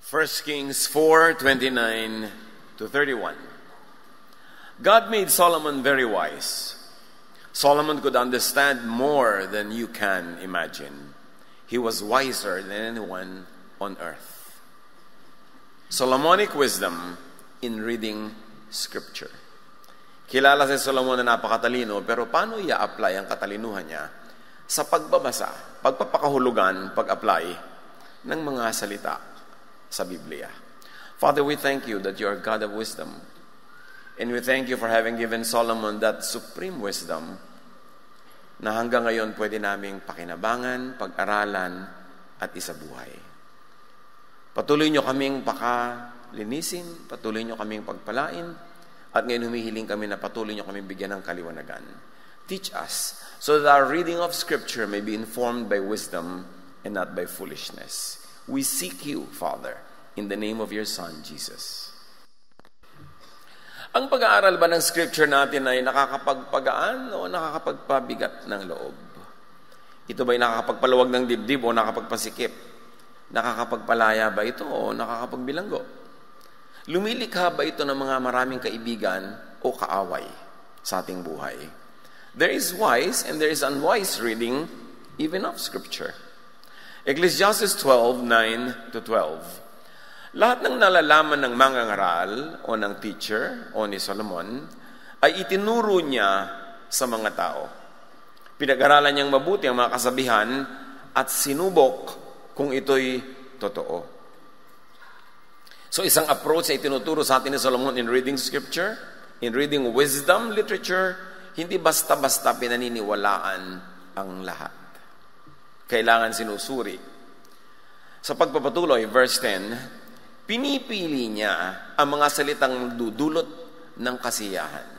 1 Kings 4:29 to 31. God made Solomon very wise. Solomon could understand more than you can imagine. He was wiser than anyone on earth. Solomonic wisdom in reading Scripture. Kilala si Solomon na napakatalino, pero paano i-apply ang katalinuhan niya sa pagbabasa, pagpapakahulugan, pag-apply ng mga salita sa Biblia? Father, we thank you that you are God of wisdom. And we thank you for having given Solomon that supreme wisdom na hanggang ngayon pwede naming pakinabangan, pag-aralan, at isabuhay. Patuloy nyo kaming pakalinisin, patuloy nyo kaming pagpalain, at ngayon humihiling kami na patuloy nyo kaming bigyan ng kaliwanagan. Teach us so that our reading of Scripture may be informed by wisdom and not by foolishness. We seek you, Father, in the name of your Son, Jesus. Ang pag-aaral ba ng Scripture natin ay nakakapagpagaan o nakakapagpabigat ng loob? Ito ba'y nakakapagpaluwag ng dibdib o nakakapagpasikip? Nakakapagpalaya ba ito o nakakapagbilanggo? Lumilikha ba ito ng mga maraming kaibigan o kaaway sa ating buhay? There is wise and there is unwise reading even of Scripture. Ecclesiastes 12:9 to 12. Lahat ng nalalaman ng mangangaral o ng teacher o ni Solomon ay itinuro niya sa mga tao. Pinag-aralan niyang mabuti ang mga kasabihan at sinubok kung ito'y totoo. So isang approach na itinuturo sa atin ni Solomon in reading Scripture, in reading wisdom literature, hindi basta-basta pinaniniwalaan ang lahat. Kailangan sinusuri. Sa pagpapatuloy, verse 10, pinipili niya ang mga salitang nagdudulot ng kasiyahan.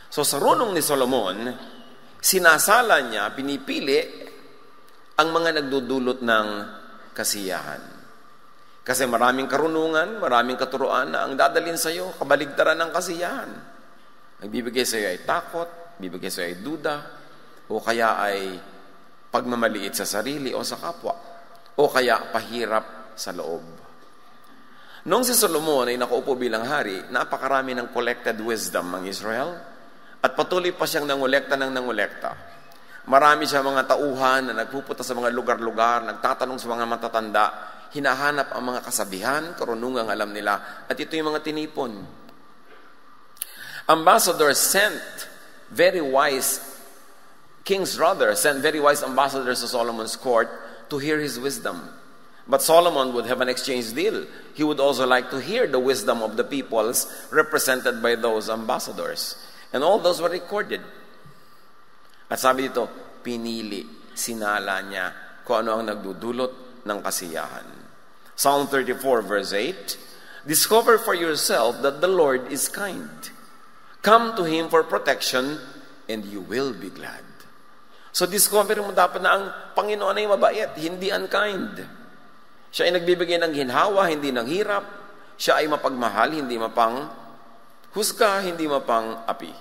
So sa runong ni Solomon, sinasala niya, pinipili ang mga nagdudulot ng kasiyahan. Kasi maraming karunungan, maraming katuruan na ang dadalhin sa iyo, kabaligtaran ng kasiyahan. Nagbibigay sa iyo ay takot, bibigay sa iyo ay duda, o kaya ay pagmamaliit sa sarili o sa kapwa, o kaya pahirap sa loob. Noong si Solomon ay nakaupo bilang hari, napakarami ng collected wisdom ang Israel, at patuloy pa siyang nangolekta ng nangolekta. Marami siya mga tauhan na nagpupunta sa mga lugar-lugar, nagtatanong sa mga matatanda, hinahanap ang mga kasabihan, karunungang alam nila, at ito yung mga tinipon. Ambassadors sent very wise, kings rather, sent very wise ambassadors to Solomon's court to hear his wisdom. But Solomon would have an exchange deal. He would also like to hear the wisdom of the peoples represented by those ambassadors. And all those were recorded. At sabi dito, pinili, sinala niya kung ano ang nagdudulot ng kasiyahan. Psalm 34 verse 8, discover for yourself that the Lord is kind. Come to Him for protection and you will be glad. So discover mo dapat na ang Panginoon ay mabait, hindi unkind. Siya ay nagbibigay ng ginhawa, hindi ng hirap. Siya ay mapagmahal, hindi mapang husga, hindi mapang api.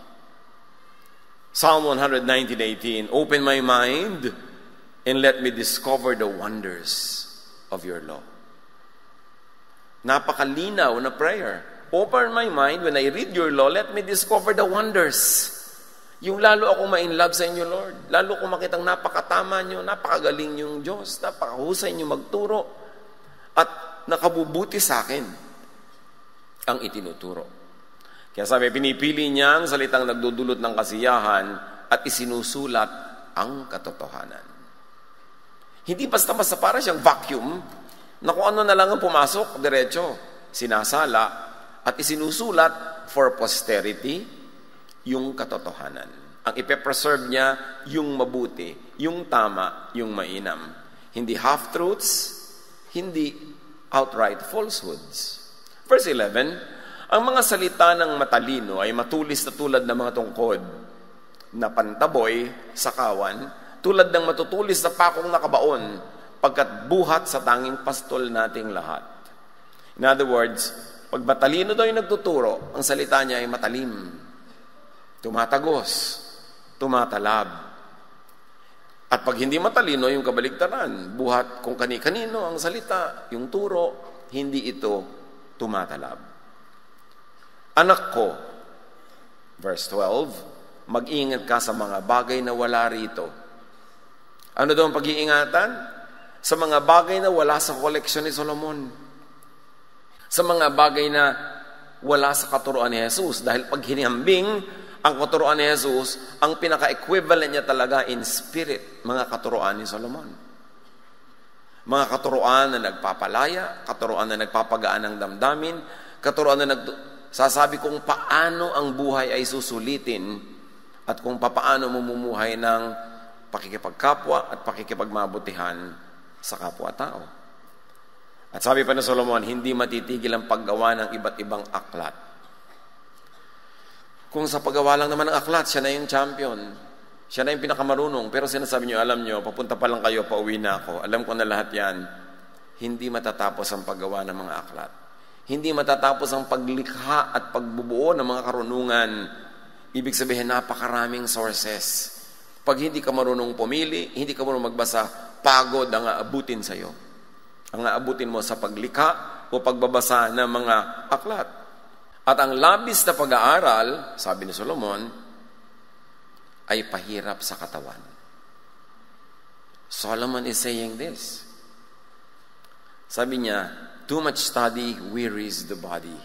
Psalm 119:18, open my mind and let me discover the wonders of your law. Napakalinaw na prayer. Open my mind when I read your law, let me discover the wonders. Yung lalo akong ma-inlove sa inyo, Lord. Lalo akong makitang napakatama nyo, napakagaling yung Diyos, napakahusay nyo magturo, at nakabubuti sa akin ang itinuturo. Kaya sabi, pinipili niya ang salitang nagdudulot ng kasiyahan at isinusulat ang katotohanan. Hindi basta-basta para siyang vacuum na kung ano na lang ang pumasok, diretso, sinasala at isinusulat for posterity yung katotohanan. Ang ipepreserve niya yung mabuti, yung tama, yung mainam. Hindi half-truths, hindi outright falsehoods. Verse 11, ang mga salita ng matalino ay matulis na tulad ng mga tungkod na pantaboy sa kawan, tulad ng matutulis na pakong nakabaon, pagkat buhat sa tanging pastol nating lahat. In other words, pag matalino daw yung nagtuturo, ang salita niya ay matalim, tumatagos, tumatalab. At pag hindi matalino yung kabaligtaran, buhat kung kani-kanino ang salita, yung turo, hindi ito tumatalab. Anak ko, verse 12, mag-ingat ka sa mga bagay na wala rito. Ano daw ang pag-iingatan? Sa mga bagay na wala sa koleksyon ni Solomon. Sa mga bagay na wala sa katuruan ni Jesus. Dahil pag hinihambing ang katuruan ni Jesus, ang pinaka-equivalent niya talaga in spirit, mga katuruan ni Solomon. Mga katuruan na nagpapalaya, katuruan na nagpapagaan ng damdamin, katuruan na sasabi kung paano ang buhay ay susulitin at kung paano mamumuhay ng pakikipagkapwa at pakikipagmabutihan sa kapwa-tao. At sabi pa ni Solomon, hindi matitigil ang paggawa ng iba't ibang aklat. Kung sa paggawa lang naman ng aklat, siya na yung champion. Siya na yung pinakamarunong. Pero sinasabi niyo, alam niyo, papunta pa lang kayo, pauwi na ako. Alam ko na lahat yan. Hindi matatapos ang paggawa ng mga aklat. Hindi matatapos ang paglikha at pagbubuo ng mga karunungan. Ibig sabihin, napakaraming sources. Pag hindi ka marunong pumili, hindi ka marunong magbasa, pagod ang aabutin sa'yo. Ang aabutin mo sa paglikha o pagbabasa ng mga aklat. At ang labis na pag-aaral, sabi ni Solomon, ay pahirap sa katawan. Solomon is saying this. Sabi niya, too much study wearies the body.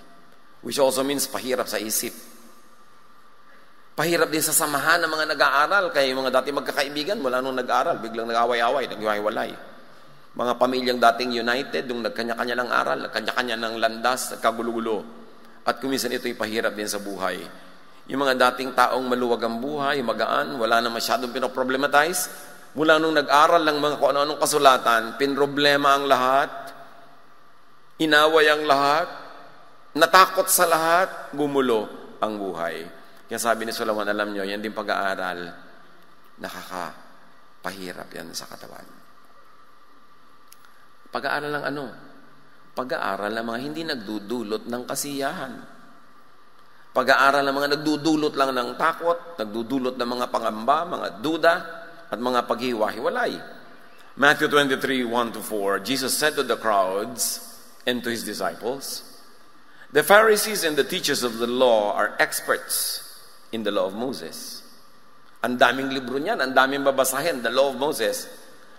Which also means pahirap sa isip. Pahirap din sa samahan ng mga nag-aaral. Kaya yung mga dati magkakaibigan, wala nung nag-aaral, biglang nag-away-away, nag-iwalay. Mga pamilyang dating united, nung nagkanya-kanya ng aral, nagkanya-kanya ng landas, nagkagulo-gulo. At kuminsan ito'y pahirap din sa buhay. Yung mga dating taong maluwag ang buhay, magaan, wala na masyadong pinoproblematize, mula nung nag-aral ng mga kung ano-anong kasulatan, pinroblema ang lahat, inaway ang lahat, natakot sa lahat, gumulo ang buhay. Kaya sabi ni Solomon, alam nyo, yan din pag-aaral, nakakapahirap yan sa katawan. Pag-aaral ng ano? Pag-aaral ng mga hindi nagdudulot ng kasiyahan. Pag-aaral ng mga nagdudulot lang ng takot, nagdudulot ng mga pangamba, mga duda, at mga paghiwa-hiwalay. Matthew 23, 1-4, Jesus said to the crowds and to His disciples, the Pharisees and the teachers of the law are experts in the law of Moses. Ang daming libro niyan, ang daming babasahin, the law of Moses.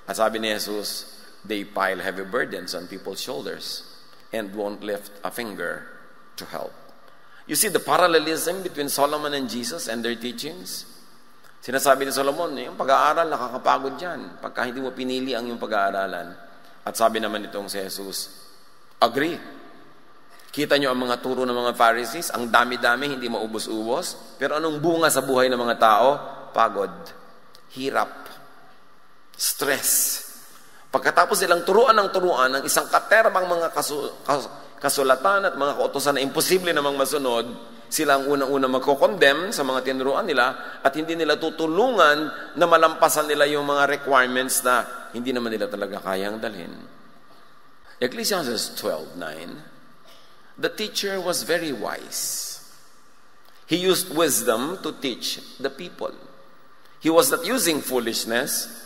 At sabi ni Jesus, they pile heavy burdens on people's shoulders and won't lift a finger to help. You see the parallelism between Solomon and Jesus and their teachings? Sinasabi ni Solomon, yung pag-aaral, nakakapagod yan. Pagka hindi mo pinili ang yung pag-aaralan. At sabi naman itong si Jesus, agree. Kita nyo ang mga turo ng mga Pharisees, ang dami-dami, hindi maubos-ubos. Pero anong bunga sa buhay ng mga tao? Pagod, hirap, stress. Pagkatapos silang turuan ng isang katerbang mga kasulatan at mga kautusan na imposible namang masunod, sila ang unang-una magko-condemn sa mga tinuruan nila at hindi nila tutulungan na malampasan nila yung mga requirements na hindi naman nila talaga kayang dalhin. Ecclesiastes 12:9, the teacher was very wise. He used wisdom to teach the people. He was not using foolishness.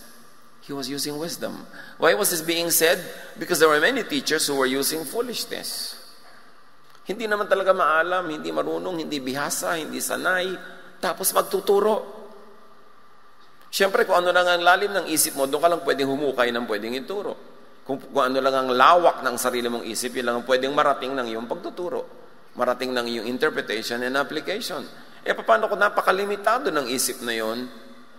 He was using wisdom. Why was this being said? Because there were many teachers who were using foolishness. Hindi naman talaga maalam, hindi marunong, hindi bihasa, hindi sanay, tapos magtuturo. Siyempre, kung ano lang ang lalim ng isip mo, doon ka lang pwedeng humukay ng pwedeng ituro. Kung ano lang ang lawak ng sarili mong isip, yun lang ang pwedeng marating ng iyong pagtuturo. Marating ng iyong interpretation and application. Paano kung napakalimitado ng isip na yun,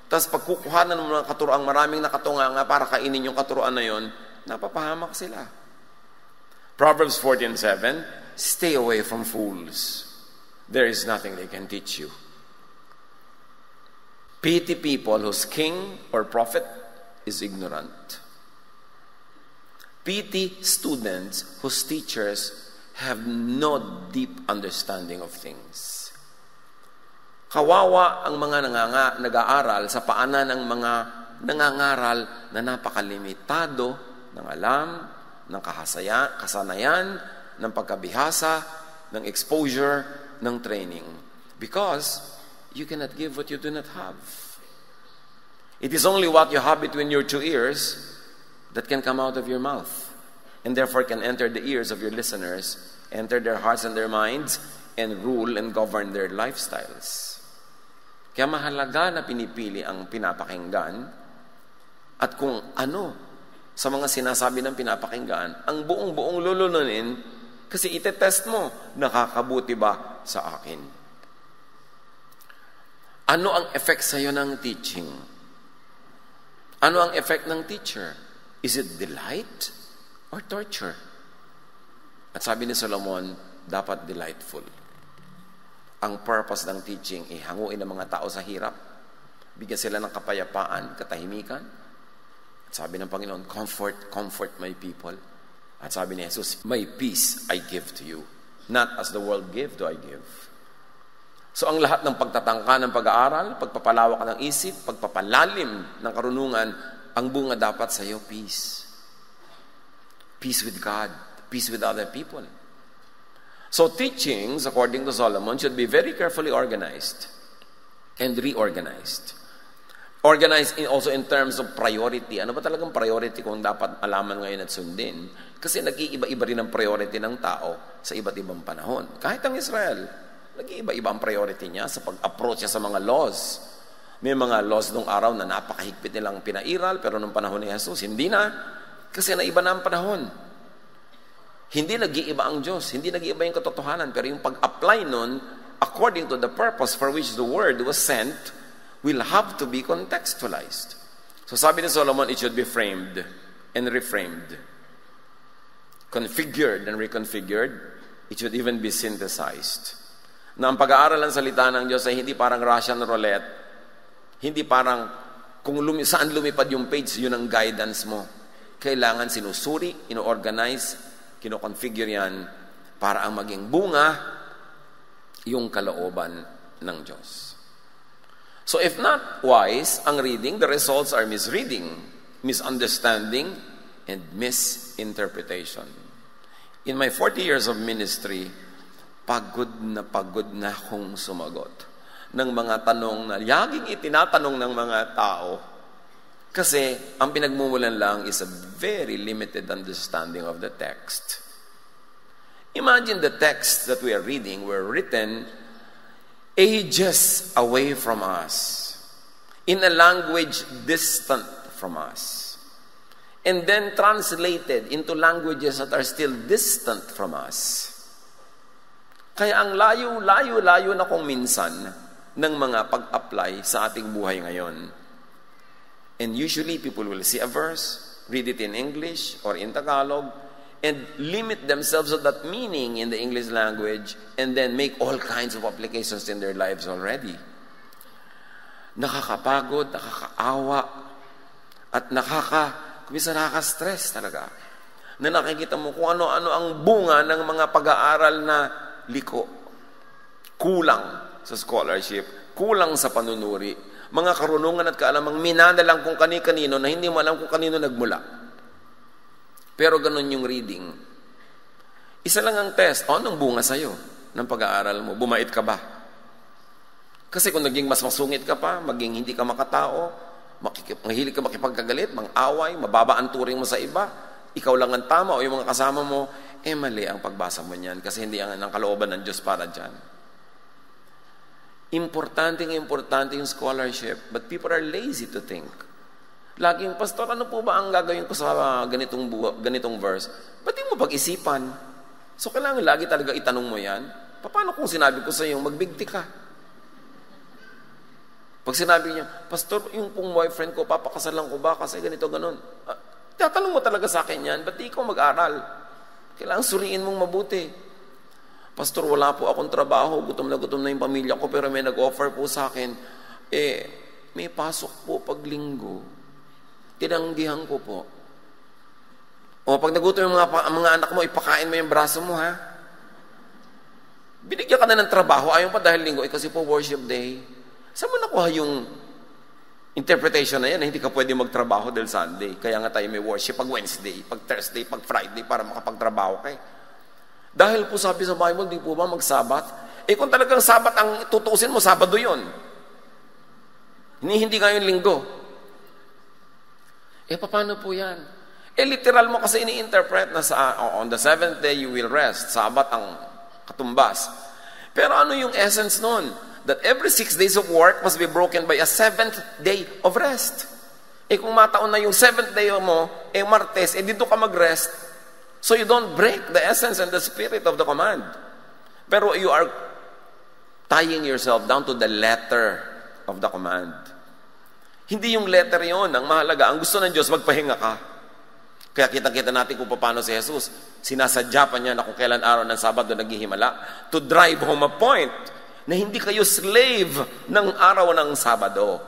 tapos pagkukuhanan ng mga katuroang maraming nakatunga nga para kainin yung katuroan na yun, napapahamak sila. Proverbs 14:7, stay away from fools. There is nothing they can teach you. Pity people whose king or prophet is ignorant. Pity students whose teachers have no deep understanding of things. Kawawa ang mga nag-aaral sa paanan ng mga nangangaral na napakalimitado ng alam, ng kasanayan, ng pagkabihasa, ng exposure, ng training. Because you cannot give what you do not have. It is only what you have between your two ears that can come out of your mouth. and therefore can enter the ears of your listeners, enter their hearts and their minds, and rule and govern their lifestyles. Kaya mahalaga na pinipili ang pinapakinggan at kung ano sa mga sinasabi ng pinapakinggan, ang buong-buong lulununin kasi itetest mo, nakakabuti ba sa akin? Ano ang effect sa'yo ng teaching? Ano ang effect ng teacher? Is it delight or torture? At sabi ni Solomon, dapat delightful. Ang purpose ng teaching ay hanguin ang mga tao sa hirap. Bigyan sila ng kapayapaan, katahimikan. At sabi ng Panginoon, comfort my people. At sabi ni Jesus, my peace I give to you. Not as the world give, do I give. So ang lahat ng pagtatangka ng pag-aaral, pagpapalawak ng isip, pagpapalalim ng karunungan, ang bunga dapat sa iyo, peace. Peace with God, peace with other people. So teachings, according to Solomon, should be very carefully organized and reorganized. Organized also in terms of priority. Ano ba talagang priority kung dapat alaman ngayon at sundin? Kasi nag-iiba-iba rin ang priority ng tao sa iba't ibang panahon. Kahit ang Israel, nag-iiba-iba ang priority niya sa pag-approach niya sa mga laws. May mga laws nung araw na napakahigpit nilang pinairal, pero nung panahon ni Jesus, hindi na. Kasi naiba na ang panahon. Hindi nag-iiba ang Diyos, hindi nag-iiba yung katotohanan, pero yung pag-apply nun, according to the purpose for which the word was sent, will have to be contextualized. So sabi ni Solomon, it should be framed and reframed, configured and reconfigured. It should even be synthesized. Na ang pag-aaral ng salita ng Diyos ay hindi parang Russian roulette, hindi parang kung saan lumipad yung page, yun ang guidance mo. Kailangan sinusuri, ino-organize, kino-configure yan para ang maging bunga yung kalooban ng Diyos. So if not wise ang reading, the results are misreading, misunderstanding, and misinterpretation. In my 40 years of ministry, pagod na akong sumagot ng mga tanong na laging itinatanong ng mga tao. Kasi ang pinagmumulan lang is a very limited understanding of the text. Imagine the texts that we are reading were written ages away from us, in a language distant from us, and then translated into languages that are still distant from us. Kaya ang layo na kung minsan ng mga pag-apply sa ating buhay ngayon. And usually people will see a verse, read it in English or in Tagalog, and limit themselves to that meaning in the English language and then make all kinds of applications in their lives already. Nakakapagod, nakakaawa, at kumisa nakaka-stress talaga. Na nakikita mo kung ano-ano ang bunga ng mga pag-aaral na liko. Kulang sa scholarship, kulang sa panunuri, mga karunungan at kaalamang minana lang kung kani-kanino na hindi mo alam kung kanino nagmula. Pero ganun yung reading. Isa lang ang test. Anong bunga sa'yo ng pag-aaral mo? Bumait ka ba? Kasi kung naging mas masungit ka pa, maging hindi ka makatao, mahilig ka makipagkagalit, mang-away, mababa ang turing mo sa iba, ikaw lang ang tama o yung mga kasama mo, mali ang pagbasa mo niyan kasi hindi ang kalooban ng Diyos para dyan. Importante yung scholarship, but people are lazy to think. Laging, Pastor, ano po ba ang gagawin ko sa ganitong verse? Ba't di mo pag-isipan? So, kailangan lagi talaga itanong mo yan. Paano kung sinabi ko sa iyo, magbigti ka? Pag sinabi niya, Pastor, yung pong boyfriend ko, papakasalan ko ba kasi ganito, ganon? Tatanong mo talaga sa akin yan, ba't di ikaw mag-aral? Kailangan suriin mong mabuti. Pastor, wala po akong trabaho, gutom na yung pamilya ko, pero may nag-offer po sa akin, may pasok po pag linggo. Tinanggihan ko po. O pag nagutom yung mga anak mo, ipakain mo yung braso mo, ha? Binigyan ka na ng trabaho, ayaw pa dahil linggo, kasi po worship day. Saan mo nakuha yung interpretation na yan, na hindi ka pwede magtrabaho dahil Sunday? Kaya nga tayo may worship pag Wednesday, pag Thursday, pag Friday, para makapagtrabaho kayo. Dahil po sabi sa Bible, di po ba mag-Sabat? Kung talagang Sabat ang tutusin mo, Sabado yun. Hindi ngayon linggo. Paano po yan? Literal mo kasi ini-interpret na on the seventh day you will rest. Sabat ang katumbas. Pero ano yung essence nun? That every 6 days of work must be broken by a 7th day of rest. Kung mataon na yung 7th day mo, Martes, dito ka mag-rest. So you don't break the essence and the spirit of the command. Pero you are tying yourself down to the letter of the command. Hindi yung letter yon ang mahalaga. Ang gusto ng Diyos, magpahinga ka. Kaya kitang-kita natin kung paano si Jesus, sinasadya pa niya na kung kailan araw ng Sabado naghihimala, to drive home a point na hindi kayo slave ng araw ng Sabado.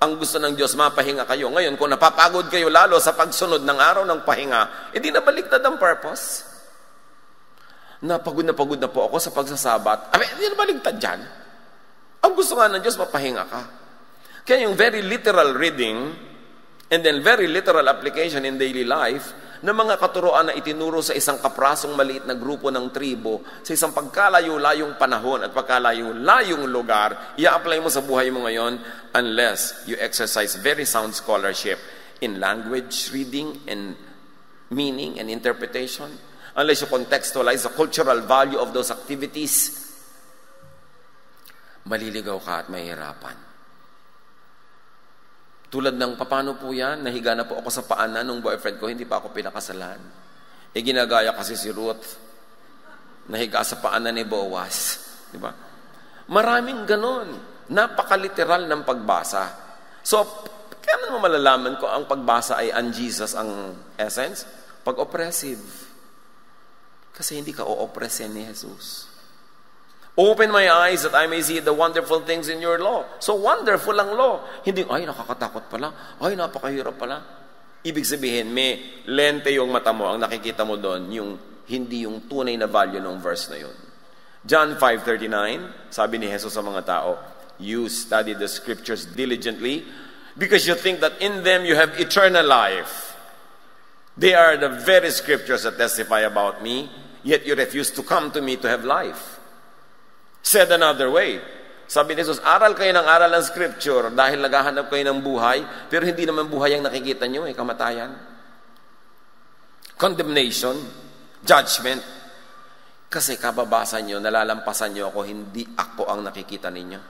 Ang gusto ng Diyos, mapahinga kayo. Ngayon, kung napapagod kayo lalo sa pagsunod ng araw ng pahinga, di nabaliktad ang purpose. Napagod na po ako sa pagsasabat. Di nabaliktad dyan. Ang gusto nga ng Diyos, mapahinga ka. Kaya yung very literal reading and then very literal application in daily life na mga katuroan na itinuro sa isang kaprasong maliit na grupo ng tribo sa isang pagkalayo-layong panahon at pagkalayo-layong lugar, i-apply mo sa buhay mo ngayon unless you exercise very sound scholarship in language, reading, and meaning and interpretation, unless you contextualize the cultural value of those activities, maliligaw ka at mahihirapan. Tulad ng, paano po yan? Nahiga na po ako sa paanan ng boyfriend ko, hindi pa ako pinakasalan. Ginagaya kasi si Ruth, nahiga sa paanan ni Boaz. Diba? Maraming ganon. Napakaliteral ng pagbasa. So, kaya mo malalaman ko ang pagbasa ay un-Jesus ang essence? Pag-oppressive. Kasi hindi ka o-oppressin ni Jesus. Open my eyes that I may see the wonderful things in your law. So wonderful ang law. Hindi, ay nakakatakot pala. Ay napakahirap pala. Ibig sabihin, may lente yung mata mo. Ang nakikita mo doon, hindi yung tunay na value ng verse na yun. John 5:39, sabi ni Jesus sa mga tao, you study the scriptures diligently because you think that in them you have eternal life. They are the very scriptures that testify about me, yet you refuse to come to me to have life. Said another way, sabi ni Jesus, aral kayo ng aral ng scripture dahil naghahanap kayo ng buhay, pero hindi naman buhay ang nakikita nyo, kamatayan. Condemnation, judgment. Kasi kababasa nyo, nalalampasan nyo ako, hindi ako ang nakikita ninyo.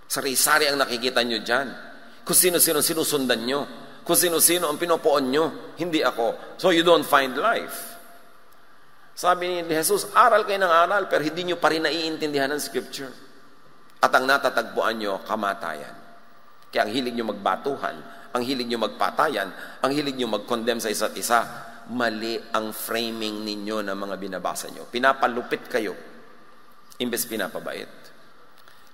Sari-sari ang nakikita nyo dyan. Kung sino-sino sinusundan nyo, kung sino-sino ang pinopoon nyo, hindi ako. So you don't find life. Sabi ni Jesus, aral kayo ng aral, pero hindi nyo pa rin naiintindihan ng scripture. At ang natatagpuan nyo, kamatayan. Kaya ang hilig nyo magbatuhan, ang hilig nyo magpatayan, ang hilig nyo mag-condemn sa isa't isa, mali ang framing ninyo ng mga binabasa nyo. Pinapalupit kayo, imbes pinapabait.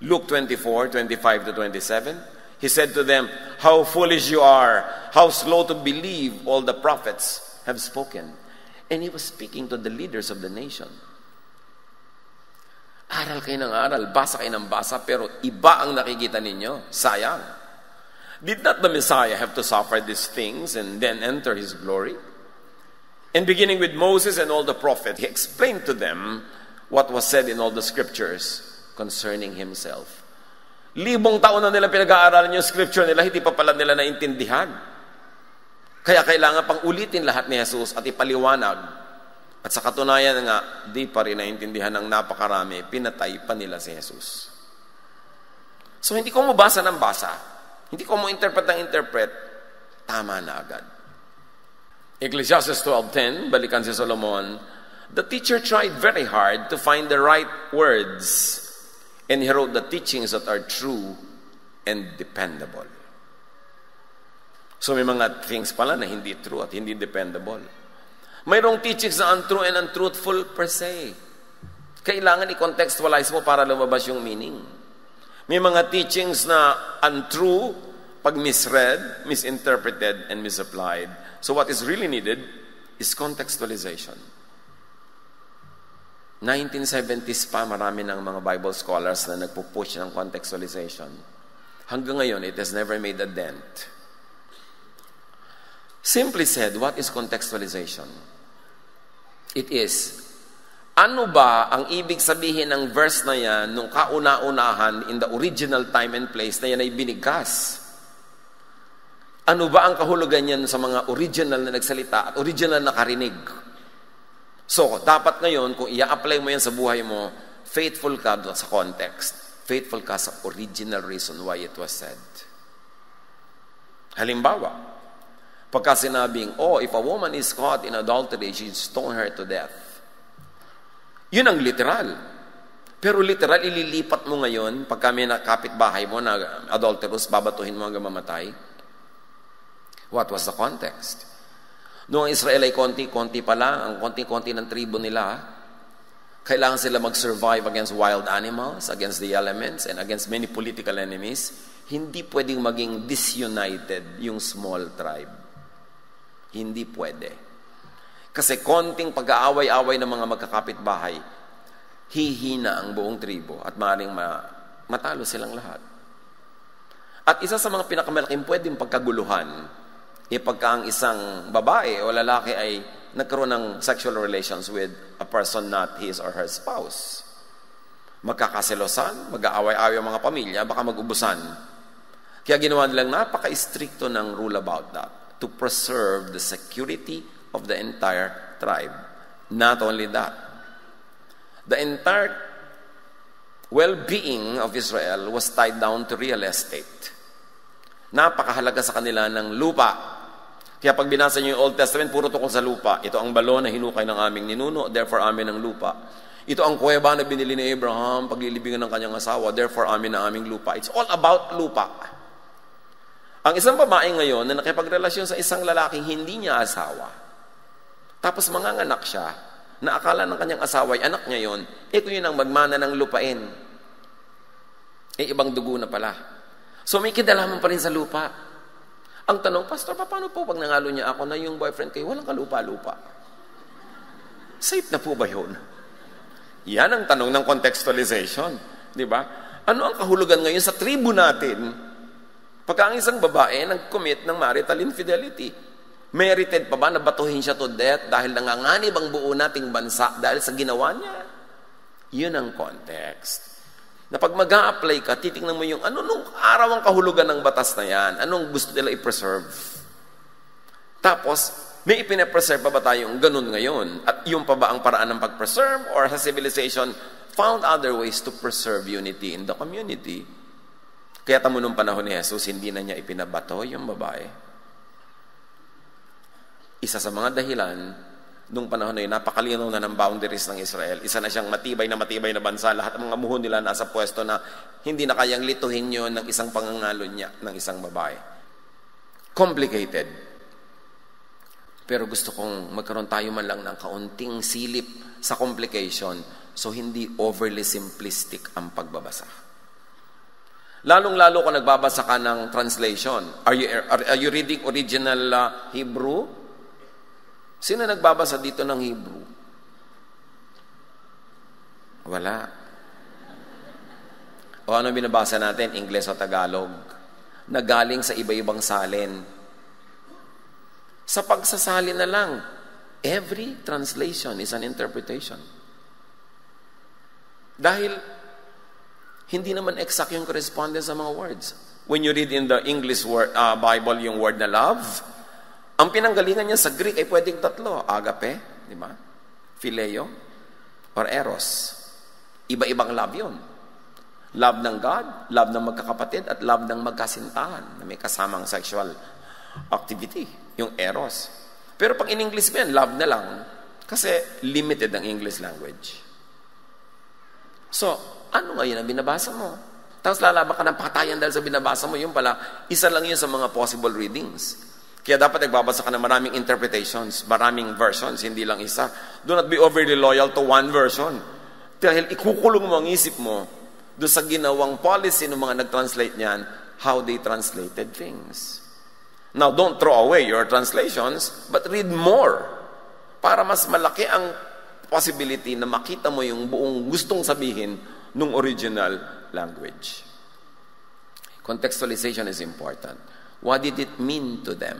Luke 24:25-27, He said to them, how foolish you are, how slow to believe all the prophets have spoken. And He was speaking to the leaders of the nation. Aral kayo ng aral, basa kayo ng basa, pero iba ang nakikita ninyo. Sayang. Did not the Messiah have to suffer these things and then enter His glory? And beginning with Moses and all the prophets, He explained to them what was said in all the scriptures concerning Himself. 1,000 taon na nila pinag-aaralan yung scripture nila, hindi pa pala nila naintindihan. Kaya kailangan pang ulitin lahat ni Jesus at ipaliwanag. At sa katunayan nga, di pa rin naintindihan ng napakarami, pinatay pa nila si Jesus. So hindi ko mo basa ng basa, hindi ko mo interpret ng interpret, tama na agad. Ecclesiastes 12:10, balikan si Solomon, the teacher tried very hard to find the right words, and he wrote the teachings that are true and dependable. So may mga things pala na hindi true at hindi dependable. Mayroong teachings na untrue and untruthful per se. Kailangan i-contextualize mo para lumabas yung meaning. May mga teachings na untrue pag misread, misinterpreted, and misapplied. So what is really needed is contextualization. 1970s pa, marami ng mga Bible scholars na nagpupush ng contextualization. Hanggang ngayon, it has never made a dent. Simply said, what is contextualization? It is, ano ba ang ibig sabihin ng verse na yan nung kauna-unahan in the original time and place na yan ay binigkas? Ano ba ang kahulugan niyan sa mga original na nagsalita at original na karinig? So, dapat ngayon, kung i-apply mo yan sa buhay mo, faithful ka sa context. Faithful ka sa original reason why it was said. Halimbawa, pagka sinabing, if a woman is caught in adultery, she stone her to death. Yun ang literal. Pero literal, ililipat mo ngayon, pagka may kapitbahay mo na adulterous, babatuhin mo hanggang mamatay. What was the context? Noong ang Israel ay konti-konti pa lang, ang konti-konti ng tribo nila, kailangan sila mag-survive against wild animals, against the elements, and against many political enemies. Hindi pwedeng maging disunited yung small tribe. Hindi pwede. Kasi konting pag-aaway-away ng mga magkakapit-bahay, hihina ang buong tribo at maaaring matalo silang lahat. At isa sa mga pinakamalaking pwedeng pagkaguluhan, pagka ang isang babae o lalaki ay nagkaroon ng sexual relations with a person not his or her spouse. Magkakaselosan, mag-aaway-aaway ang mga pamilya, baka mag-ubusan. Kaya ginawa nilang napaka-stricto ng rule about that to preserve the security of the entire tribe. Not only that, the entire well-being of Israel was tied down to real estate. Napakahalaga sa kanila ng lupa. Kaya pag binasa niyo yung Old Testament, puro tungkol sa lupa. Ito ang balon na hinukay ng aming ninuno, therefore amin ang lupa. Ito ang kuweba na binili ni Abraham, paglilibingan ng kanyang asawa, therefore amin ang aming lupa. It's all about lupa. Ang isang babae ngayon na nakipagrelasyon sa isang lalaking hindi niya asawa, tapos manganganak siya, na akala ng kanyang asawa ay anak niya yun, kung yun ang magmana ng lupain, ibang dugo na pala. So may kinalaman pa rin sa lupa. Ang tanong, Pastor, paano po pag nangalo niya ako na yung boyfriend kayo, walang kalupa-lupa? Safe na po ba yun? Yan ang tanong ng contextualization. Di ba? Ano ang kahulugan ngayon sa tribo natin pagka ang isang babae nag-commit ng marital infidelity? Merited pa ba na batuhin siya to death dahil nanganganib ang buo nating bansa dahil sa ginawa niya? Yun ang context. Na pag mag-a-apply ka, titingnan mo yung ano nung araw ang kahulugan ng batas na yan, anong gusto nila i-preserve. Tapos, may ipine-preserve pa ba tayong ganun ngayon? At yung pa ba ang paraan ng pag-preserve? Or sa civilization, found other ways to preserve unity in the community? Kaya tamo nung panahon ni Jesus, hindi na niya ipinabato yung babae. Isa sa mga dahilan, nung panahon na yun, napakalinaw na ng boundaries ng Israel. Isa na siyang matibay na bansa. Lahat ng mga muhon nila nasa pwesto na hindi na kayang lituhin yun ng isang pangangalo niya, ng isang babae. Complicated. Pero gusto kong magkaroon tayo man lang ng kaunting silip sa complication so hindi overly simplistic ang pagbabasa. Lalong-lalo kung nagbabasa ka ng translation. Are you reading original Hebrew? Sino nagbabasa dito ng Hebrew? Wala. O ano binabasa natin? Ingles o Tagalog? Nagaling sa iba-ibang salin. Sa pagsasalin na lang, every translation is an interpretation. Dahil hindi naman exact yung correspondence sa mga words. When you read in the English Bible yung word na love, ang pinanggalingan niya sa Greek ay pwedeng tatlo. Agape, di ba? Phileo, or eros. Iba-ibang love yun. Love ng God, love ng magkakapatid, at love ng magkasintahan na may kasamang sexual activity, yung eros. Pero pag in English mo yan, love na lang. Kasi limited ang English language. So, ano ngayon ang binabasa mo? Tapos lalaban ka ng patayan dahil sa binabasa mo, yun pala, isa lang yun sa mga possible readings. Kaya dapat nagbabasa ka ng maraming interpretations, maraming versions, hindi lang isa. Do not be overly loyal to one version. Dahil ikukulong mo ang isip mo doon sa ginawang policy ng mga nag-translate niyan, how they translated things. Now, don't throw away your translations, but read more para mas malaki ang possibility na makita mo yung buong gustong sabihin ng original language. Contextualization is important. What did it mean to them?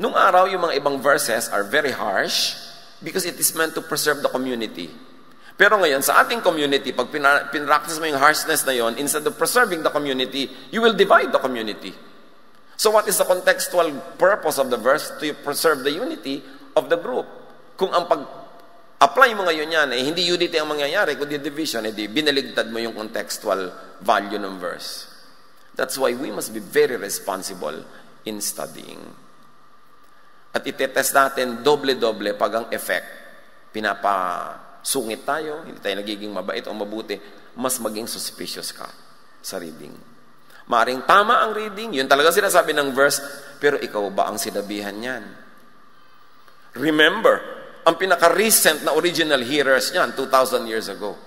Nung araw, yung mga ibang verses are very harsh because it is meant to preserve the community. Pero ngayon, sa ating community, pag pinractice mo yung harshness na yon, instead of preserving the community, you will divide the community. So what is the contextual purpose of the verse? To preserve the unity of the group. Kung ang pag-apply mo ngayon yan, hindi unity ang mangyayari, kundi division, binaligtad mo yung contextual value ng verse. That's why we must be very responsible in studying. At itetest natin doble-doble pag ang effect, pinapasungit tayo, hindi tayo nagiging mabait o mabuti, mas maging suspicious ka sa reading. Maaring tama ang reading, yun talaga sinasabi ng verse, pero ikaw ba ang sinabihan niyan? Remember, ang pinaka-recent na original hearers niyan, 2,000 years ago.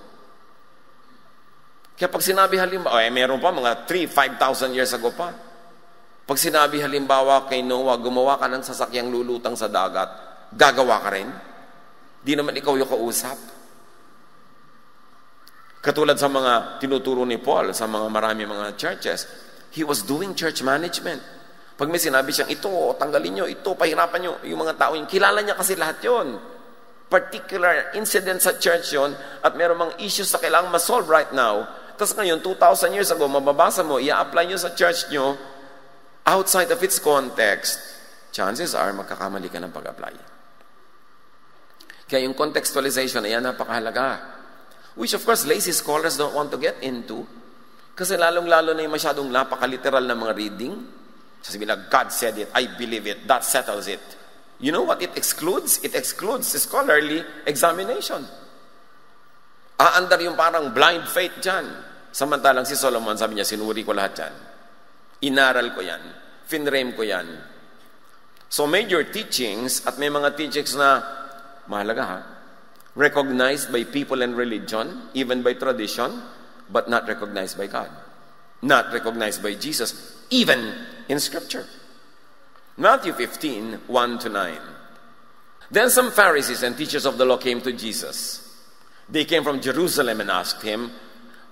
Kaya pag sinabi halimbawa, meron pa mga 3,000, 5,000 years ago pa. Pag sinabi halimbawa kay Noah, gumawa ka ng sasakyang lulutang sa dagat, gagawa ka rin? Di naman ikaw yung kausap. Katulad sa mga tinuturo ni Paul sa marami mga churches, he was doing church management. Pag may sinabi siyang, ito, tanggalin nyo, ito, pahirapan nyo, yung mga tao yun, kilala niya kasi lahat yun. Particular incident sa church yun, at meron mga issues na kailangang ma-solve right now. Tapos ngayon, 2,000 years ago, mababasa mo, i-apply nyo sa church nyo, outside of its context, chances are, magkakamali ka ng pag-apply. Kaya yung contextualization, ayan, napakahalaga. Which of course, lazy scholars don't want to get into. Kasi lalong-lalo na yung masyadong napaka-literal na mga reading. Sasabihin na, God said it, I believe it, that settles it. You know what it excludes? It excludes scholarly examination. Aandar yung parang blind faith dyan. Samantalang si Solomon, sabi niya, sinuri ko lahat dyan. Inaral ko yan. Finrame ko yan. So major teachings, at may mga teachings na, mahalaga ha, recognized by people and religion, even by tradition, but not recognized by God. Not recognized by Jesus, even in Scripture. Matthew 15, 1-9. Then some Pharisees and teachers of the law came to Jesus. They came from Jerusalem and asked him,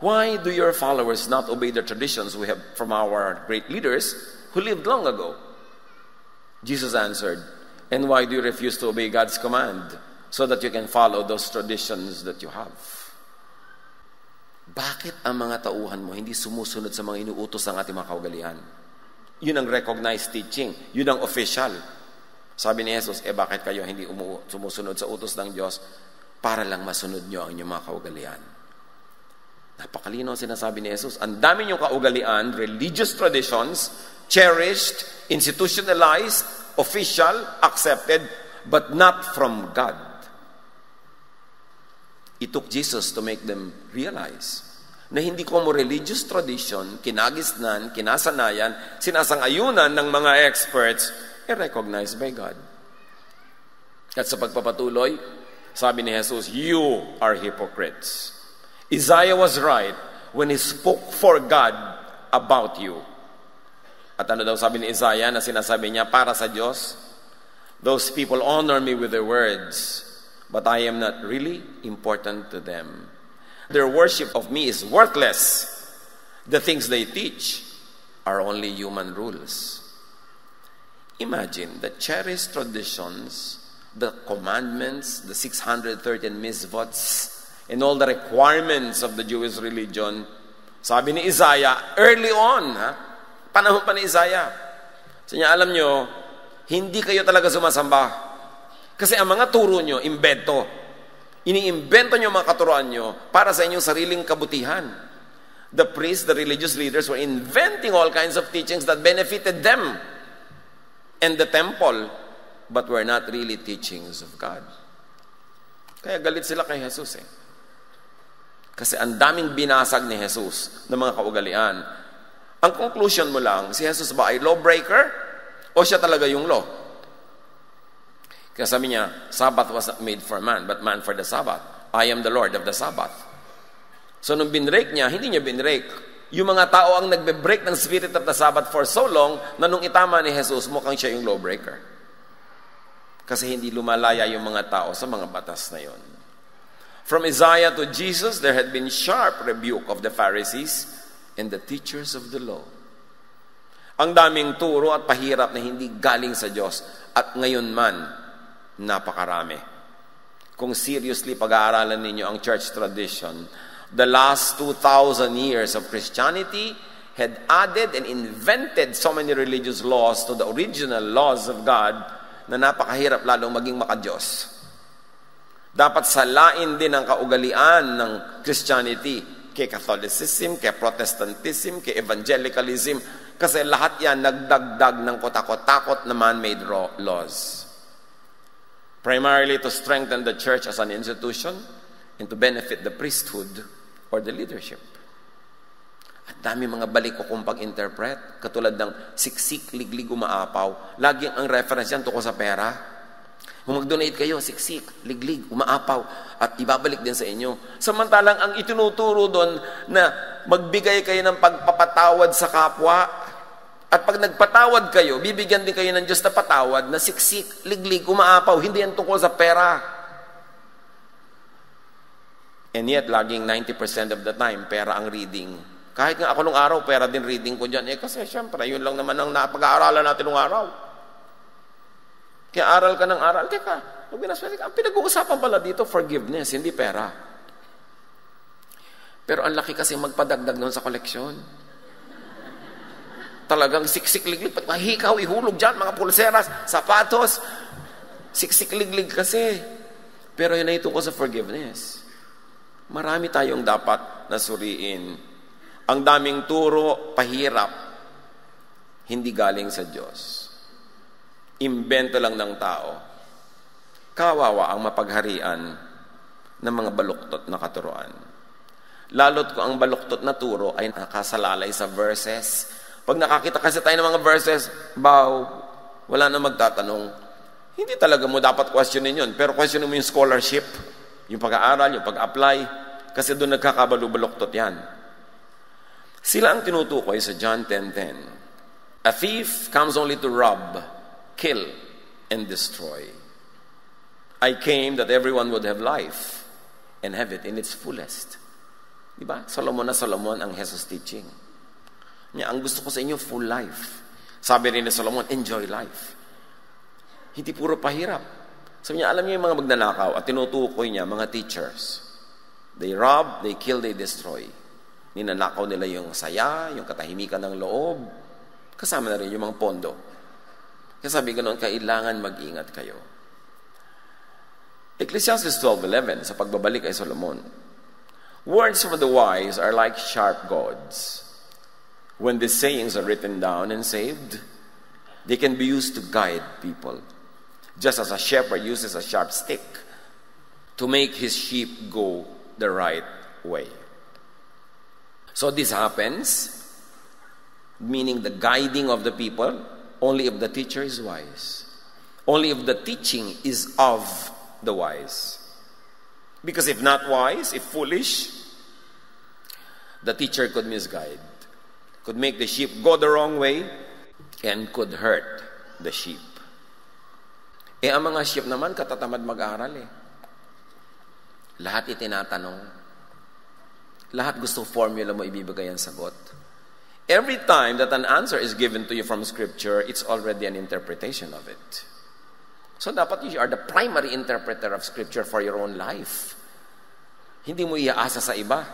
"Why do your followers not obey the traditions we have from our great leaders who lived long ago?" Jesus answered, "And why do you refuse to obey God's command so that you can follow those traditions that you have?" Bakit ang mga tauhan mo hindi sumusunod sa mga inuutos ng ating mga kaugalian? Yun ang recognized teaching. Yun ang official. Sabi ni Jesus, bakit kayo hindi sumusunod sa utos ng Diyos para lang masunod nyo ang inyong mga kaugalian? Napakalino sinasabi ni Jesus. Ang dami niyong kaugalian, religious traditions, cherished, institutionalized, official, accepted, but not from God. It took Jesus to make them realize na hindi ko mo religious tradition, kinagisnan, kinasanayan, sinasang-ayunan ng mga experts, recognized by God. At sa pagpapatuloy, sabi ni Jesus, "You are hypocrites." Isaiah was right when he spoke for God about you. At ano daw sabi ni Isaiah na sinasabi niya para sa Diyos? "Those people honor me with their words, but I am not really important to them. Their worship of me is worthless. The things they teach are only human rules." Imagine the cherished traditions, the commandments, the 613 mitzvots, and all the requirements of the Jewish religion. Sabi ni Isaiah, early on, panahon pa ni Isaiah. So niya, alam nyo, hindi kayo talaga sumasamba. Kasi ang mga turo nyo, imbento. Iniimbento nyo mga katuroan nyo para sa inyong sariling kabutihan. The priests, the religious leaders were inventing all kinds of teachings that benefited them and the temple, but were not really teachings of God. Kaya galit sila kay Jesus Kasi ang daming binasag ni Jesus ng mga kaugalian. Ang conclusion mo lang, si Jesus ba ay lawbreaker o siya talaga yung law? Kaya sabi niya, Sabbath was not made for man, but man for the Sabbath. I am the Lord of the Sabbath. So nung binrake niya, hindi niya binrake. Yung mga tao ang nagbe-break ng spirit of the Sabbath for so long, na nung itama ni Jesus, mukhang siya yung lawbreaker. Kasi hindi lumalaya yung mga tao sa mga batas na yon. From Isaiah to Jesus, there had been sharp rebuke of the Pharisees and the teachers of the law. Ang daming turo at pahirap na hindi galing sa Diyos. At ngayon man, napakarami. Kung seriously pag-aaralan ninyo ang church tradition, the last 2,000 years of Christianity had added and invented so many religious laws to the original laws of God na napakahirap lalong maging makadiyos. Dapat salain din ang kaugalian ng Christianity kay Catholicism, kay Protestantism, kay Evangelicalism, kasi lahat yan nagdagdag ng kotakot-takot na man-made laws. Primarily to strengthen the church as an institution and to benefit the priesthood or the leadership. At dami mga balik ko kung pag-interpret, katulad ng siksik, liglig, umaapaw. Laging ang reference yan tungkol sa pera. Kung mag-donate kayo, siksik, liglig, umaapaw, at ibabalik din sa inyo. Samantalang ang itinuturo doon na magbigay kayo ng pagpapatawad sa kapwa, at pag nagpatawad kayo, bibigyan din kayo ng Diyos na patawad na siksik, liglig, umaapaw. Hindi yan tungkol sa pera. And yet, laging 90% of the time, pera ang reading. Kahit nga ako nung araw, pera din reading ko dyan. Kasi syempre, yun lang naman ang napag-aaralan natin nung araw. Kaya aral ka ng aral. Teka, ang pinag-uusapan pala dito, forgiveness, hindi pera. Pero ang laki kasi magpadagdag nun sa koleksyon. Talagang siksik-liglig, mahikaw, ihulog dyan, mga pulseras, sapatos. Siksik-liglig kasi. Pero yun ay tungkol sa forgiveness. Marami tayong dapat nasuriin. Ang daming turo, pahirap, hindi galing sa Diyos. Imbento lang ng tao. Kawawa ang mapagharian ng mga baluktot na katuruan. Lalo't kung ang baluktot na turo ay nakasalalay sa verses. Pag nakakita kasi tayo ng mga verses, wala na magtatanong. Hindi talaga mo dapat questionin yun, pero questionin mo yung scholarship, yung pag-aaral, yung pag-apply, kasi doon nagkakabalubaluktot yan. Sila ang tinutukoy sa John 10:10. A thief comes only to rob, kill, and destroy. I came that everyone would have life and have it in its fullest. Diba? Solomon na Solomon ang Jesus teaching. Ang gusto ko sa inyo, full life. Sabi rin ni Solomon, enjoy life. Hindi puro pahirap. Sabi niya, alam niyo yung mga magnanakaw at tinutukoy niya, mga teachers. They rob, they kill, they destroy. Ninanakaw nila yung saya, yung katahimikan ng loob. Kasama na rin yung mga pondo. Kaya sabi ganoon, kailangan mag-ingat kayo. Ecclesiastes 12:11, sa pagbabalik kay Solomon. Words from the wise are like sharp goads. When these sayings are written down and saved, they can be used to guide people. Just as a shepherd uses a sharp stick to make his sheep go the right way. So this happens, meaning the guiding of the people, only if the teacher is wise. Only if the teaching is of the wise. Because if not wise, if foolish, the teacher could misguide, could make the sheep go the wrong way, and could hurt the sheep. Ang mga sheep naman, katatamad mag-aral Lahat itinatanong. Lahat gusto formula mo ibibigay ang sagot. Every time that an answer is given to you from Scripture, it's already an interpretation of it. So dapat you are the primary interpreter of Scripture for your own life. Hindi mo iaasa sa iba.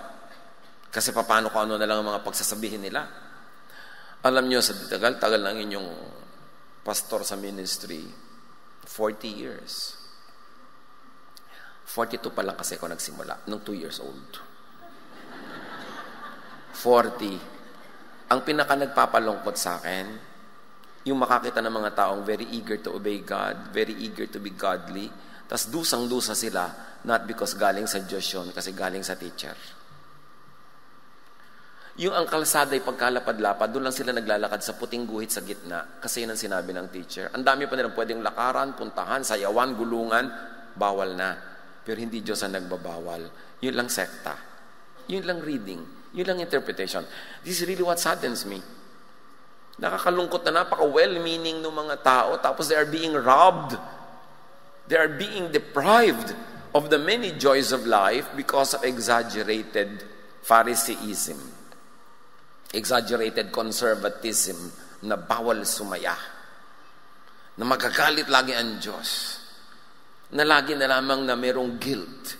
Kasi paano kung ano na lang ang mga pagsasabihin nila. Alam nyo, sa tagal ng inyong pastor sa ministry, 40 years. 42 pa lang kasi ako nagsimula, nung 2 years old. 40. Ang pinaka nagpapalungkot sa akin, yung makakita ng mga taong very eager to obey God, very eager to be godly, tas dusang-dusa sila, not because galing sa Diyos yun, kasi galing sa teacher. Yung ang kalsada ay pagkalapad-lapad, doon lang sila naglalakad sa puting guhit sa gitna, kasi yun ang sinabi ng teacher. Ang dami pa nilang pwedeng lakaran, puntahan, sayawan, gulungan, bawal na. Pero hindi Diyos ang nagbabawal. Yun lang sekta. Yun lang reading. Yun lang interpretation. This is really what saddens me. Nakakalungkot na napaka-well-meaning ng mga tao, tapos they are being robbed. They are being deprived of the many joys of life because of exaggerated Phariseeism. Exaggerated conservatism na bawal sumaya. Na magagalit lagi ang Diyos. Na lagi na lamang na merong guilt.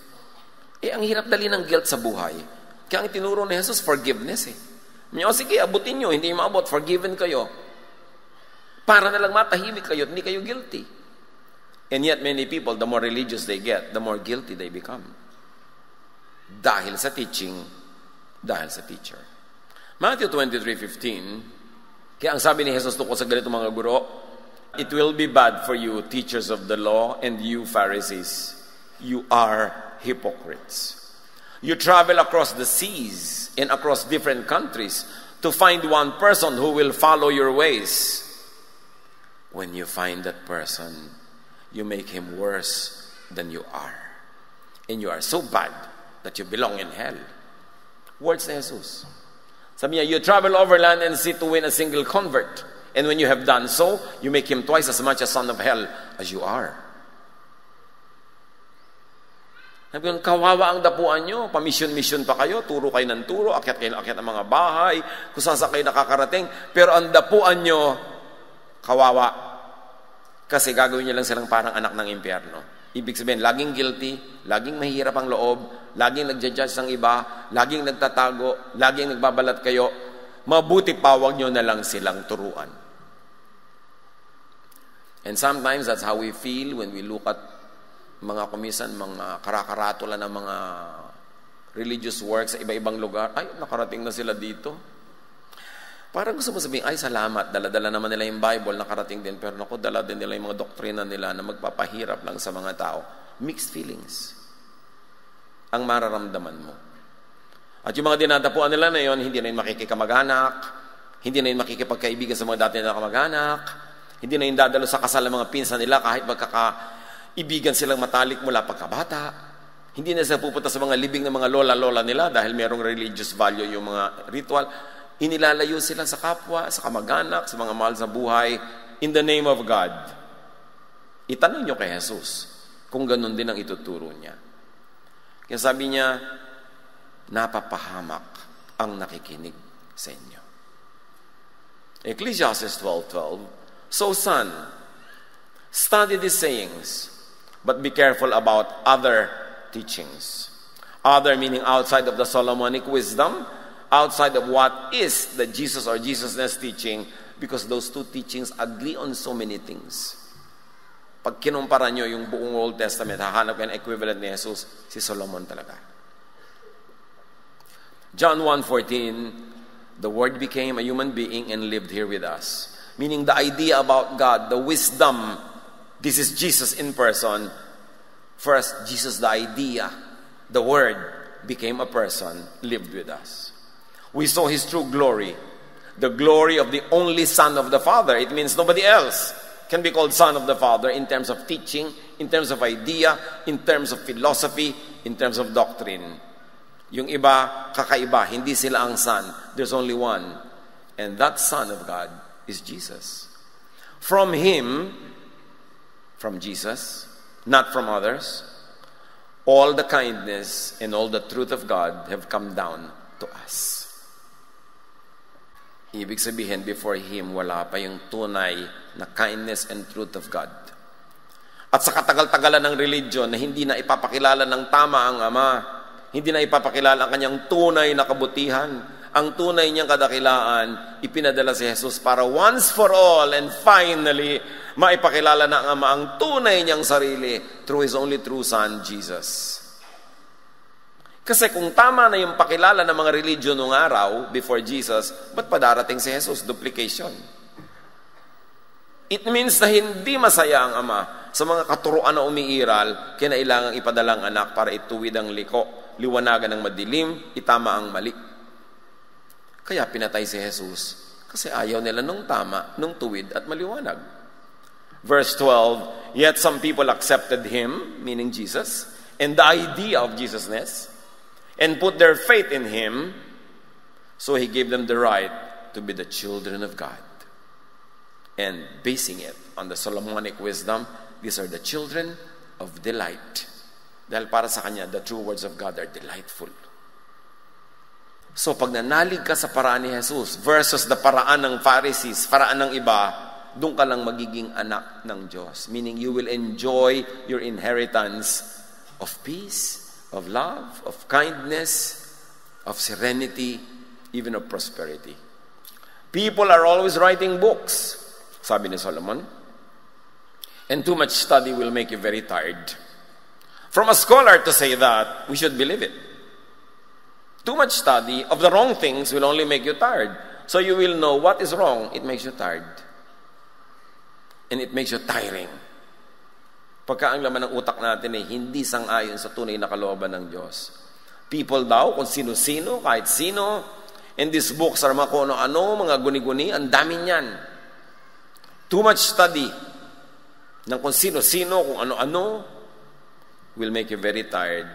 Ang hirap dali ng guilt sa buhay. Kaya ang tinuro ni Jesus, forgiveness Sige, abutin nyo, hindi maabot, forgiven kayo. Para na lang matahimik kayo, hindi kayo guilty. And yet many people, the more religious they get, the more guilty they become. Dahil sa teaching, dahil sa teacher. Matthew 23:15, kaya ang sabi ni Jesus tungkol sa ganito mga guro, it will be bad for you, teachers of the law, and you, Pharisees. You are hypocrites. You travel across the seas and across different countries to find one person who will follow your ways. When you find that person, you make him worse than you are. And you are so bad that you belong in hell. Words ni Jesus. Sabi niya, you travel overland and sea to win a single convert. And when you have done so, you make him twice as much a son of hell as you are. Sabi ko, kawawa ang dapuan nyo, pamisyon-misyon pa kayo, turo kayo ng turo, akyat kayo ng akyat ng mga bahay, kung saan kayo nakakarating, pero ang dapuan nyo, kawawa. Kasi gagawin nyo lang silang parang anak ng impyerno. Ibig sabihin, laging guilty, laging mahirap ang loob, laging nagja-judge ng iba, laging nagtatago, laging nagbabalat kayo, mabuti pa, wag nyo na lang silang turuan. And sometimes that's how we feel when we look at mga kumisan, mga karakaratula ng mga religious works sa iba-ibang lugar. Ay, nakarating na sila dito. Parang gusto mo sabihin, ay salamat, dala-dala naman nila yung Bible, nakarating din. Pero naku, dala din nila yung mga doktrina nila na magpapahirap lang sa mga tao. Mixed feelings ang mararamdaman mo. At yung mga dinadapuan nila na yun, hindi na yung makikikamag-anak, hindi na yung makikipagkaibigan sa mga dati na kamag-anak, hindi na yung dadalo sa kasal ng mga pinsan nila kahit magkakaibigan silang matalik mula pagkabata. Hindi na sila pupunta sa mga libing ng mga lola-lola nila dahil merong religious value yung mga ritual. Inilalayo sila sa kapwa, sa kamag-anak, sa mga mahal sa buhay, in the name of God. Itanong nyo kay Jesus kung ganun din ang ituturo niya. Kaya sabi niya, napapahamak ang nakikinig sa inyo. Ecclesiastes 12:12, so son, study these sayings, but be careful about other teachings. Other meaning outside of the Solomonic wisdom, outside of what is the Jesus or Jesusness teaching, because those two teachings agree on so many things. Pag kinumpara nyo yung buong Old Testament, hahanap kayo ng equivalent ni Jesus, si Solomon talaga. John 1:14, the Word became a human being and lived here with us. Meaning the idea about God, the wisdom, this is Jesus in person. First, Jesus, the idea, the Word, became a person, lived with us. We saw His true glory, the glory of the only Son of the Father. It means nobody else can be called Son of the Father in terms of teaching, in terms of idea, in terms of philosophy, in terms of doctrine. Yung iba, kakaiba, hindi sila ang Son. There's only one. And that Son of God is Jesus. From Him, from Jesus, not from others, all the kindness and all the truth of God have come down to us. Ibig sabihin, before Him, wala pa yung tunay na kindness and truth of God. At sa katagal-tagalan ng religion na hindi na ipapakilala ng tama ang Ama, hindi na ipapakilala ang kanyang tunay na kabutihan, ang tunay niyang kadakilaan, ipinadala si Jesus para once for all and finally, maipakilala ng Ama ang tunay niyang sarili through His only true Son, Jesus. Kasi kung tama na yung pakilala ng mga religion noong araw, before Jesus, ba't pa darating si Jesus? Duplication. It means na hindi masaya ang Ama sa mga katuruan na umiiral, kinailangang ipadalang anak para ituwid ang liko, liwanagan ng madilim, itama ang mali. Kaya pinatay si Jesus kasi ayaw nila nung tama, nung tuwid at maliwanag. Verse 12, yet some people accepted Him, meaning Jesus, and the idea of Jesusness, and put their faith in Him, so He gave them the right to be the children of God. And basing it on the Solomonic wisdom, these are the children of delight. Dahil para sa Kanya, the true words of God are delightful. So pag nanalig ka sa paraan ni Jesus versus the paraan ng Pharisees, paraan ng iba, doon ka lang magiging anak ng Diyos. Meaning you will enjoy your inheritance of peace, of love, of kindness, of serenity, even of prosperity. People are always writing books, sabi ni Solomon, and too much study will make you very tired. From a scholar to say that, we should believe it. Too much study of the wrong things will only make you tired. So you will know what is wrong, it makes you tired. And it makes you tiring. Pagka ang laman ng utak natin ay hindi sang-ayon sa tunay na kalooban ng Diyos. People daw, kung sino-sino, kahit sino, and these books are mga kung ano-ano, mga guni-guni, ang dami niyan. Too much study ng kung sino-sino, kung ano-ano, will make you very tired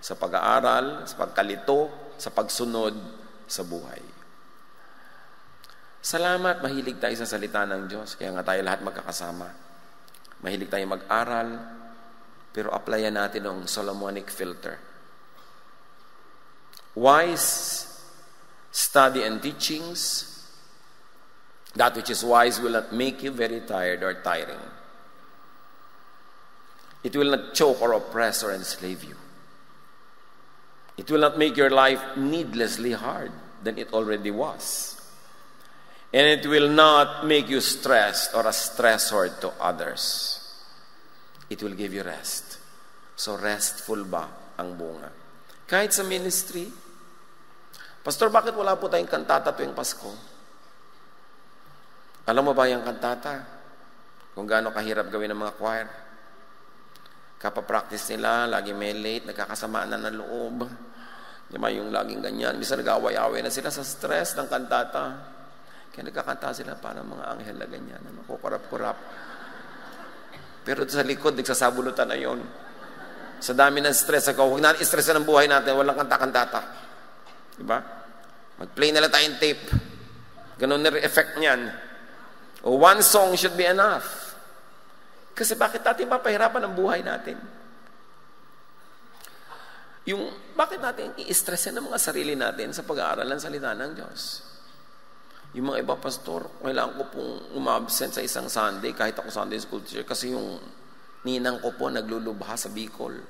sa pag-aaral, sa pagkalito, sa pagsunod sa buhay. Salamat, mahilig tayo sa salita ng Diyos. Kaya nga tayo lahat magkakasama. Mahilig tayo mag-aral, pero applyan natin ang Solomonic filter. Wise study and teachings, that which is wise will not make you very tired or tiring. It will not choke or oppress or enslave you. It will not make your life needlessly hard than it already was. And it will not make you stressed or a stressor to others. It will give you rest. So restful ba ang bunga? Kahit sa ministry, Pastor, bakit wala po tayong kantata tuwing Pasko? Alam mo ba yung kantata? Kung gaano kahirap gawin ng mga choir. Kapapractice nila, lagi may late, nagkakasamaan na ng loob. Diba, yung laging ganyan. Bisa nag-away-away na sila sa stress ng kantata. Kaya nagkakanta sila para mga anghel na ganyan. Kukurap-kurap. Pero sa likod, nagsasabulutan na yun. Sa dami ng stress ako, huwag natin i-stressan ang buhay natin, walang kanta-kantata. Diba? Mag-play na lang tayong tape. Ganun na effect niyan. O one song should be enough. Kasi bakit natin papahirapan ang buhay natin? Bakit natin i-stressan ang mga sarili natin sa pag-aaral ng salita ng Diyos? Yung mga iba, pastor, kailangan ko pong umabsent sa isang Sunday, kahit ako Sunday school teacher, kasi yung ninang ko po naglulubha sa Bicol.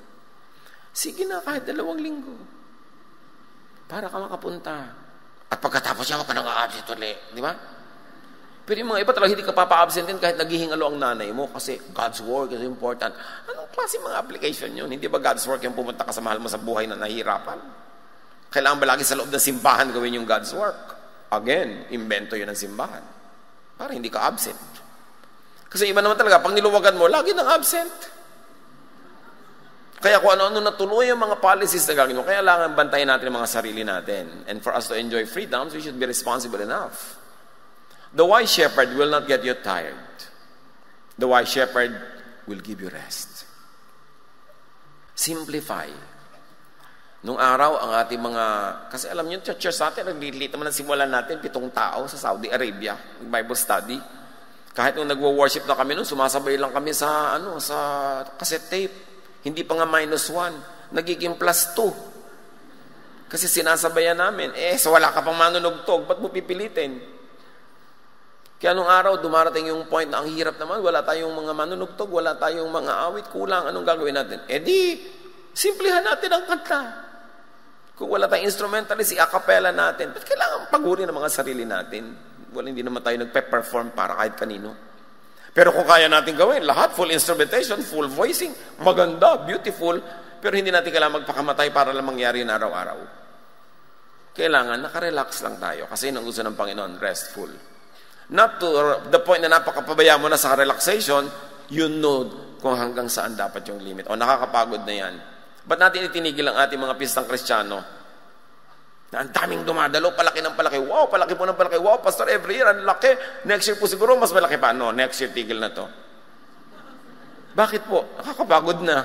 Sige na, kahit 2 linggo. Para ka makapunta. At pagkatapos niya, wag ka nang a-absent ulit. Di ba? Pero yung mga iba talaga hindi ka papa-absentin kahit naghihingalo ang nanay mo kasi God's work is important. Anong klase mga application yun? Hindi ba God's work yung pumunta ka sa mahal mo sa buhay na nahihirapan? Kailangan ba lagi sa loob ng simbahan gawin yung God's work? Again, invento yun ng simbahan. Para hindi ka absent. Kasi iba naman talaga, pag niluwagan mo, lagi nang absent. Kaya kung ano-ano natuloy yung mga policies na gagawin mo, kaya kailangan bantayan natin ang mga sarili natin. And for us to enjoy freedoms, we should be responsible enough. The wise shepherd will not get you tired. The wise shepherd will give you rest. Simplify. Nung araw, ang ating mga, kasi alam nyo, church natin, nagliliit naman ang simulan natin, 7 tao sa Saudi Arabia, Bible study. Kahit nung nagwo-worship na kami nun, sumasabay lang kami sa cassette tape. Hindi pa nga -1, nagiging +2. Kasi sinasabayan namin, so wala ka pang manunugtog, ba't mo pipilitin? Kaya nung araw, dumarating yung point na ang hirap naman, wala tayong mga manunugtog, wala tayong mga awit, kulang, anong gagawin natin? Simplihan natin ang kanta. Kung wala tayong instrumentalist, i-acapella natin. Ba't kailangan pagurin ang mga sarili natin? Hindi naman tayo nagpe-perform para kahit kanino. Pero kung kaya natin gawin, lahat, full instrumentation, full voicing, maganda, beautiful, pero hindi natin kailangan magpakamatay para lang mangyari yun araw-araw. Kailangan, nakarelax lang tayo. Kasi yun ang gusto ng Panginoon, restful. Not to the point na napakapabaya mo na sa relaxation, you know kung hanggang saan dapat yung limit. O nakakapagod na yan. Ba't natin itinigil ang ating mga pistang Kristiyano? Na ang daming dumadalo, palaki ng palaki. Wow, palaki po ng palaki. Wow, pastor, every year, ang laki. Next year po siguro, mas malaki pa. No, next year, tigil na to. Bakit po? Nakakapagod na.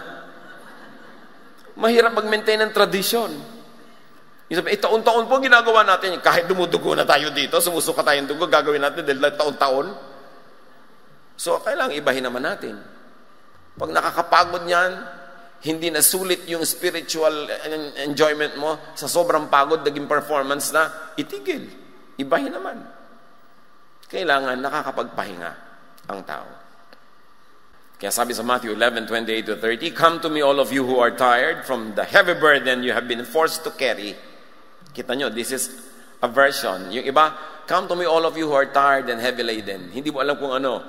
Mahirap mag-maintain ng tradisyon. Taon-taon po ginagawa natin. Kahit dumudugo na tayo dito, sumusuka tayong dugo, gagawin natin dahil taon-taon. So, kailangan ibahin naman natin. Pag nakakapagod niyan, hindi na sulit yung spiritual enjoyment mo sa sobrang pagod, naging performance na, itigil. Ibahin naman. Kailangan nakakapagpahinga ang tao. Kaya sabi sa Matthew 11:28-30, "Come to me all of you who are tired from the heavy burden you have been forced to carry." Kita nyo, this is a version. Yung iba, come to me all of you who are tired and heavy laden. Hindi mo alam kung ano.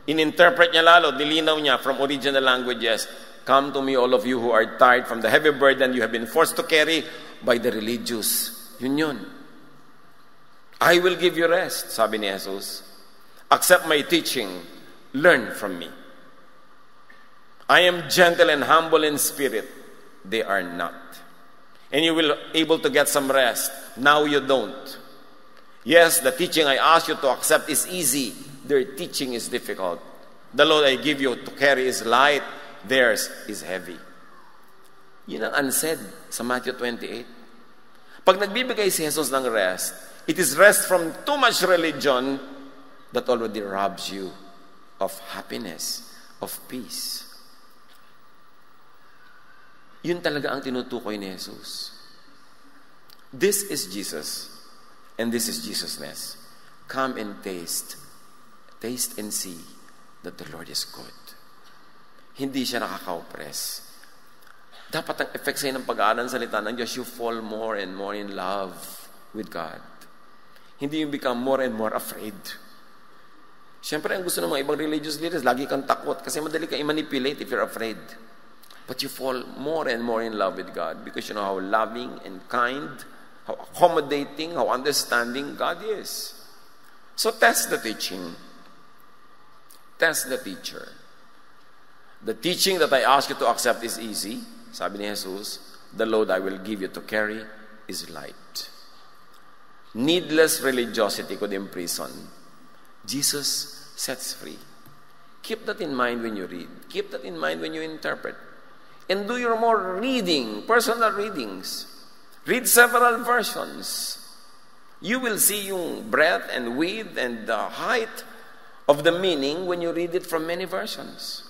In-interpret niya lalo, dilinaw niya from original languages. Come to me all of you who are tired from the heavy burden you have been forced to carry by the religious. Yun. I will give you rest, sabi ni Jesus. Accept my teaching. Learn from me. I am gentle and humble in spirit. They are not. And you will able to get some rest. Now you don't. Yes, the teaching I ask you to accept is easy. Their teaching is difficult. The load I give you to carry is light. Theirs is heavy. Yun ang unsaid sa Matthew 28. Pag nagbibigay si Jesus ng rest, it is rest from too much religion that already robs you of happiness, of peace. Yun talaga ang tinutukoy ni Jesus. This is Jesus, and this is Jesusness. Come and taste and see that the Lord is good. Hindi siya nakaka-oppress. Dapat ang effect sa'yo ng pag-aaral ng salita ng Diyos, you fall more and more in love with God. Hindi you become more and more afraid. Siyempre, ang gusto ng mga ibang religious leaders, lagi kang takot kasi madali kang i-manipulate if you're afraid. But you fall more and more in love with God because you know how loving and kind, how accommodating, how understanding God is. So test the teaching. Test the teacher. The teaching that I ask you to accept is easy. Sabi ni Jesus, the load I will give you to carry is light. Needless religiosity could imprison. Jesus sets free. Keep that in mind when you read. Keep that in mind when you interpret. And do your more reading, personal readings. Read several versions. You will see yung breadth and width and the height of the meaning when you read it from many versions.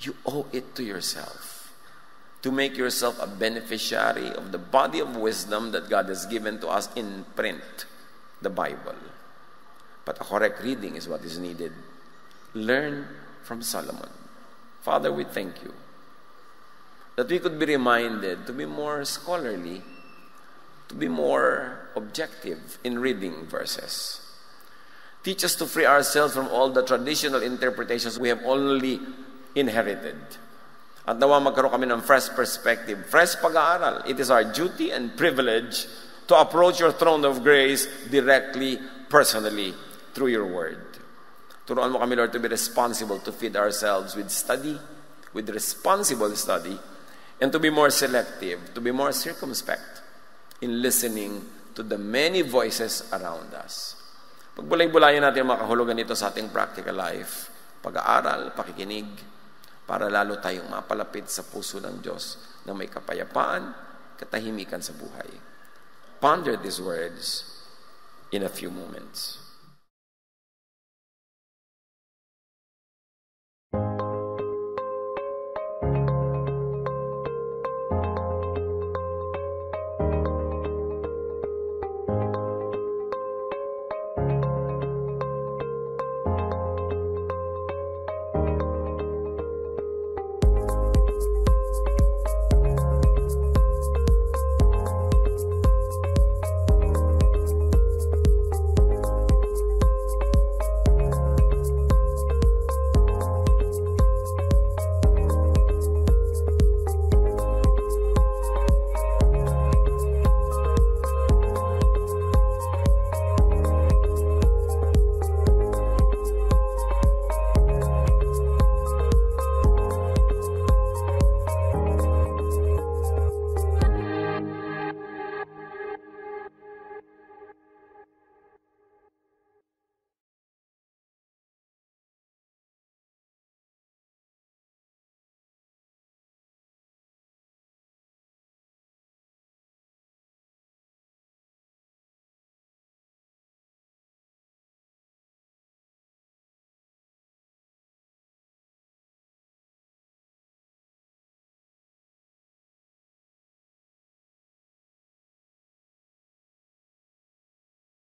You owe it to yourself to make yourself a beneficiary of the body of wisdom that God has given to us in print, the Bible. But a correct reading is what is needed. Learn from Solomon. Father, we thank you that we could be reminded to be more scholarly, to be more objective in reading verses. Teach us to free ourselves from all the traditional interpretations we have only inherited. At nawa magkaroon kami ng fresh perspective, fresh pag-aaral. It is our duty and privilege to approach your throne of grace directly, personally, through your word. Turuan mo kami, Lord, to be responsible, to feed ourselves with study, with responsible study, and to be more selective, to be more circumspect in listening to the many voices around us. Pagbulay-bulayan natin ang mga kahulugan nito sa ating practical life, pag-aaral, pakikinig, para lalo tayong mapalapit sa puso ng Diyos na may kapayapaan, katahimikan sa buhay. Ponder these words in a few moments.